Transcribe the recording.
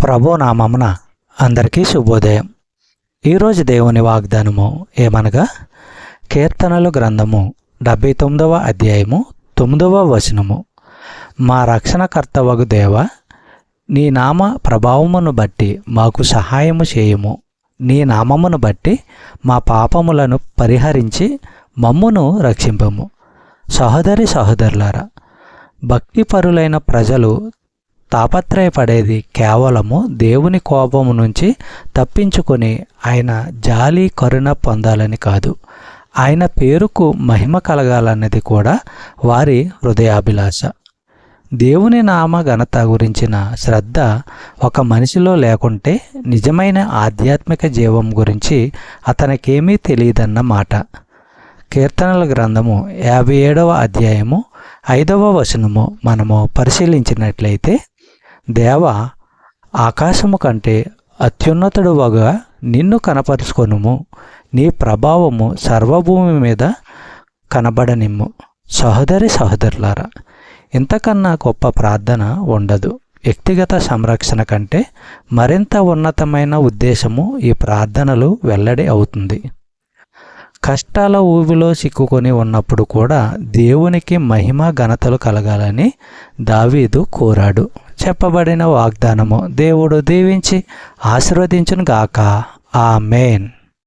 ప్రభు నామమున అందరికీ శుభోదయం. ఈరోజు దేవుని వాగ్దానము ఏమనగా, కీర్తనలు గ్రంథము 79వ అధ్యాయము 9వ వచనము. మా రక్షణకర్తవగు దేవ, నీ నామ ప్రభావమును బట్టి మాకు సహాయము చేయము. నీ నామమును బట్టి మా పాపములను పరిహరించి మమ్మును రక్షింపము. సహోదరులారా, భక్తిపరులైన ప్రజలు తాపత్రయపడేది కేవలము దేవుని కోపము నుంచి తప్పించుకొని ఆయన జాలి కరుణ పొందాలని కాదు, ఆయన పేరుకు మహిమ కలగాలన్నది కూడా వారి హృదయాభిలాష. దేవుని నామ ఘనత గురించిన శ్రద్ధ ఒక మనిషిలో లేకుంటే నిజమైన ఆధ్యాత్మిక జీవం గురించి అతనికేమీ తెలియదన్న మాట. కీర్తనల గ్రంథము 57వ అధ్యాయము 5వ వచనము మనము పరిశీలించినట్లయితే, దేవ, ఆకాశము కంటే అత్యున్నతుడువగా నిన్ను కనపరుచుకొనుము, నీ ప్రభావము సర్వభూమి మీద కనబడనిమ్ము. సహోదరులారా, ఇంతకన్నా గొప్ప ప్రార్థన ఉండదు. వ్యక్తిగత సంరక్షణ కంటే మరింత ఉన్నతమైన ఉద్దేశము ఈ ప్రార్థనలు వెల్లడి అవుతుంది. కష్టాల ఊబిలో చిక్కుకొని ఉన్నప్పుడు కూడా దేవునికి మహిమ ఘనతలు కలగాలని దావీదు కోరాడు. చెప్పబడిన వాగ్దానము దేవుడు దీవించి ఆశీర్వదించును గాక. ఆమేన్.